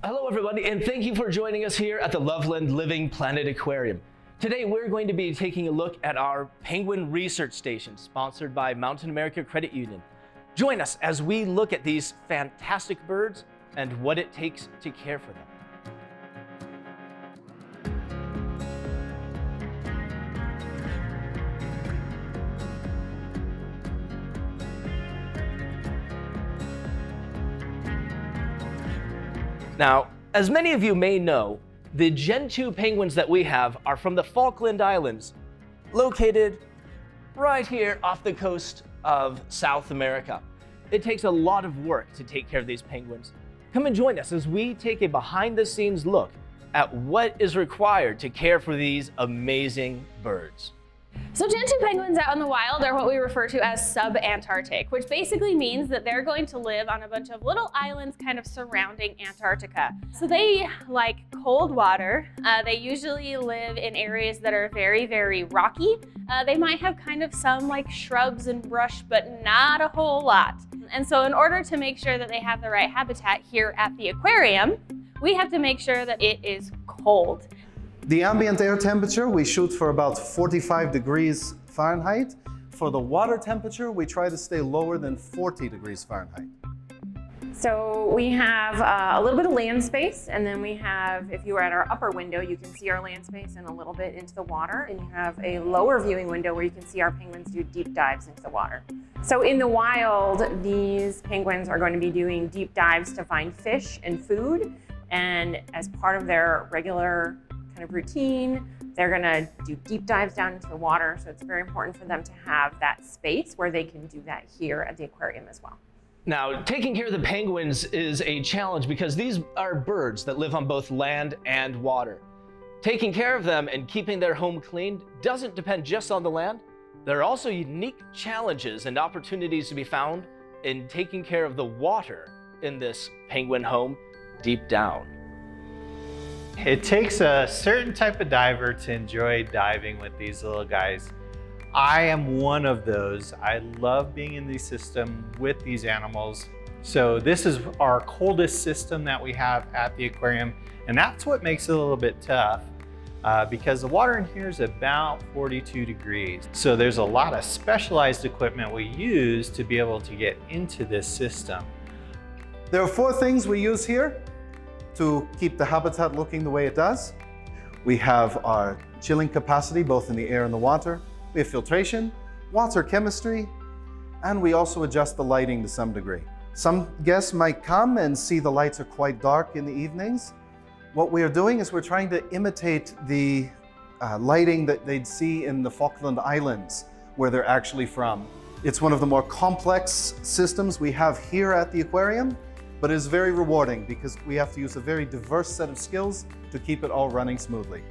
Hello everybody, and thank you for joining us here at the Loveland Living Planet Aquarium. Today we're going to be taking a look at our penguin research station sponsored by Mountain America Credit Union. Join us as we look at these fantastic birds and what it takes to care for them. Now, as many of you may know, the Gen 2 penguins that we have are from the Falkland Islands, located right here off the coast of South America. It takes a lot of work to take care of these penguins. Come and join us as we take a behind-the-scenes look at what is required to care for these amazing birds. So Gen 2 penguins out in the wild are what we refer to as sub-Antarctic, which basically means that they're going to live on a bunch of little islands kind of surrounding Antarctica. So they like cold water. They usually live in areas that are very, very rocky. They might have kind of some like shrubs and brush, but not a whole lot. And so in order to make sure that they have the right habitat here at the aquarium, we have to make sure that it is cold. The ambient air temperature, we shoot for about 45 degrees Fahrenheit. For the water temperature, we try to stay lower than 40 degrees Fahrenheit. So we have a little bit of land space, and then we have, if you were at our upper window, you can see our land space and a little bit into the water. And you have a lower viewing window where you can see our penguins do deep dives into the water. So in the wild, these penguins are going to be doing deep dives to find fish and food. And as part of their regular kind of routine, they're gonna do deep dives down into the water. So it's very important for them to have that space where they can do that here at the aquarium as well. Now, taking care of the penguins is a challenge because these are birds that live on both land and water. Taking care of them and keeping their home clean doesn't depend just on the land. There are also unique challenges and opportunities to be found in taking care of the water in this penguin home deep down. It takes a certain type of diver to enjoy diving with these little guys. I am one of those. I love being in the system with these animals. So this is our coldest system that we have at the aquarium, and that's what makes it a little bit tough because the water in here is about 42 degrees. So there's a lot of specialized equipment we use to be able to get into this system. There are 4 things we use here to keep the habitat looking the way it does. We have our chilling capacity, both in the air and the water. We have filtration, water chemistry, and we also adjust the lighting to some degree. Some guests might come and see the lights are quite dark in the evenings. What we are doing is we're trying to imitate the lighting that they'd see in the Falkland Islands, where they're actually from. It's one of the more complex systems we have here at the aquarium, but it's very rewarding because we have to use a very diverse set of skills to keep it all running smoothly.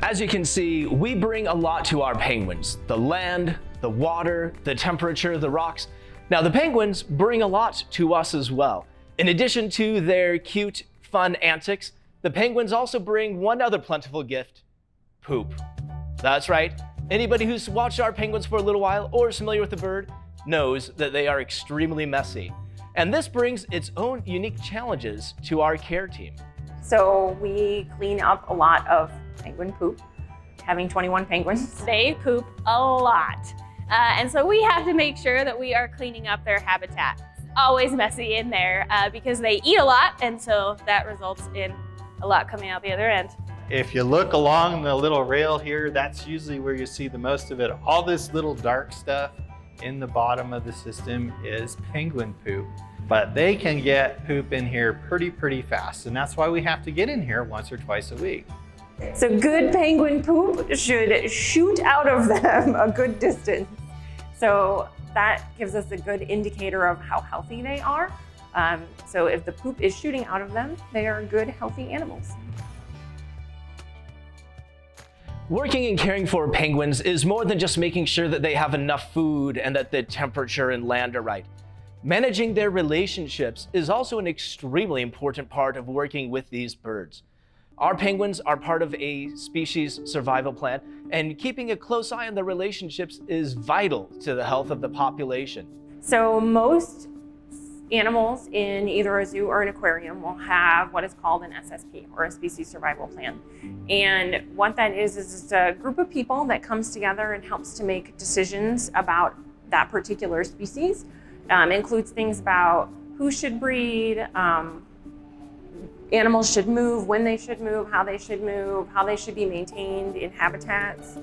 As you can see, we bring a lot to our penguins: the land, the water, the temperature, the rocks. Now, the penguins bring a lot to us as well. In addition to their cute, fun antics, the penguins also bring one other plentiful gift: poop. That's right. Anybody who's watched our penguins for a little while or is familiar with the bird knows that they are extremely messy. And this brings its own unique challenges to our care team. So we clean up a lot of penguin poop, having 21 penguins. They poop a lot. And so we have to make sure that we are cleaning up their habitat. It's always messy in there because they eat a lot, and so that results in a lot coming out the other end. If you look along the little rail here, that's usually where you see the most of it. All this little dark stuff in the bottom of the system is penguin poop, but they can get poop in here pretty fast, and that's why we have to get in here once or twice a week. So good penguin poop should shoot out of them a good distance. So that gives us a good indicator of how healthy they are. So if the poop is shooting out of them, they are good, healthy animals. Working and caring for penguins is more than just making sure that they have enough food and that the temperature and land are right. Managing their relationships is also an extremely important part of working with these birds. Our penguins are part of a species survival plan, and keeping a close eye on the relationships is vital to the health of the population. So most animals in either a zoo or an aquarium will have what is called an SSP, or a species survival plan. And what that is it's a group of people that comes together and helps to make decisions about that particular species. Includes things about who should breed, animals should move, when they should move, how they should be maintained in habitats.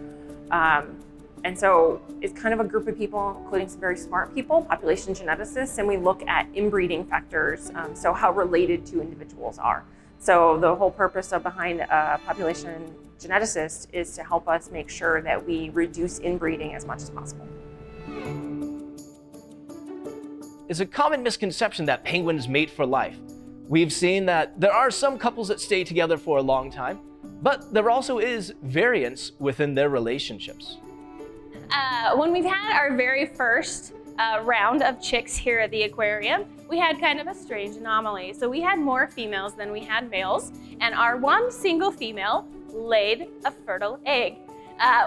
And so it's kind of a group of people, including some very smart people, population geneticists, and we look at inbreeding factors, so how related two individuals are. So the whole purpose behind a population geneticist is to help us make sure that we reduce inbreeding as much as possible. It's a common misconception that penguins mate for life. We've seen that there are some couples that stay together for a long time, but there also is variance within their relationships. When we've had our very first round of chicks here at the aquarium, we had kind of a strange anomaly. So we had more females than we had males, and our one single female laid a fertile egg,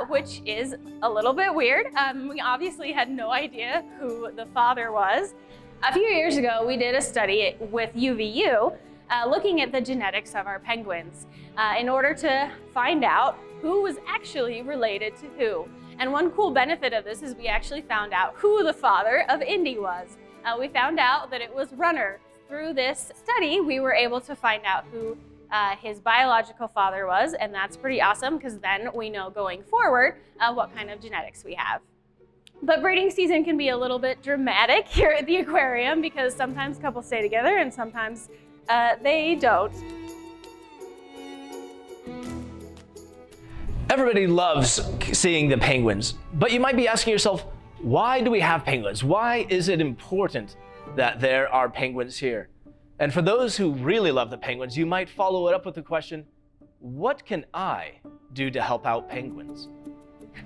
which is a little bit weird. We obviously had no idea who the father was. A few years ago, we did a study with UVU looking at the genetics of our penguins in order to find out who was actually related to who. And one cool benefit of this is we actually found out who the father of Indy was. We found out that it was Runner. Through this study, we were able to find out who his biological father was, and that's pretty awesome because then we know going forward what kind of genetics we have. But breeding season can be a little bit dramatic here at the aquarium because sometimes couples stay together and sometimes they don't. Everybody loves seeing the penguins, but you might be asking yourself, why do we have penguins? Why is it important that there are penguins here? And for those who really love the penguins, you might follow it up with the question, what can I do to help out penguins?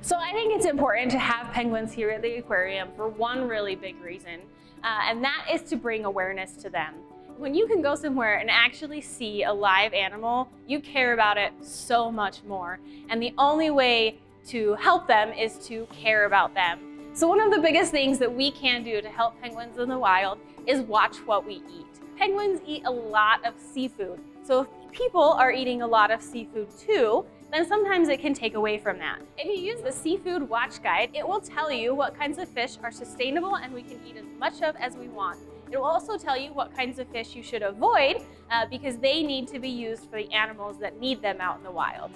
So I think it's important to have penguins here at the aquarium for one really big reason, and that is to bring awareness to them. When you can go somewhere and actually see a live animal, you care about it so much more. And the only way to help them is to care about them. So one of the biggest things that we can do to help penguins in the wild is watch what we eat. Penguins eat a lot of seafood. So if people are eating a lot of seafood too, then sometimes it can take away from that. If you use the Seafood Watch Guide, it will tell you what kinds of fish are sustainable and we can eat as much of as we want. It will also tell you what kinds of fish you should avoid because they need to be used for the animals that need them out in the wild.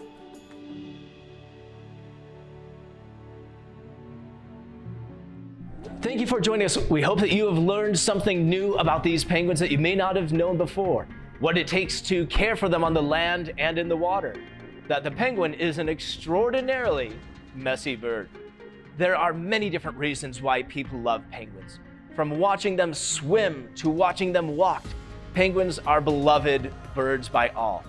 Thank you for joining us. We hope that you have learned something new about these penguins that you may not have known before. What it takes to care for them on the land and in the water. That the penguin is an extraordinarily messy bird. There are many different reasons why people love penguins. From watching them swim to watching them walk, penguins are beloved birds by all.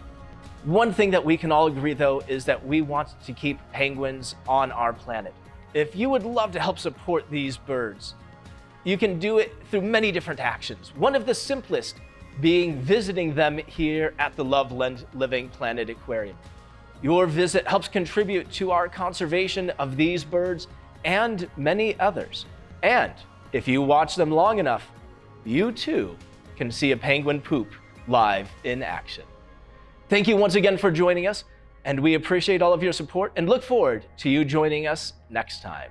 One thing that we can all agree though is that we want to keep penguins on our planet. If you would love to help support these birds, you can do it through many different actions. One of the simplest being visiting them here at the Loveland Living Planet Aquarium. Your visit helps contribute to our conservation of these birds and many others. And if you watch them long enough, you too can see a penguin poop live in action. Thank you once again for joining us, and we appreciate all of your support and look forward to you joining us next time.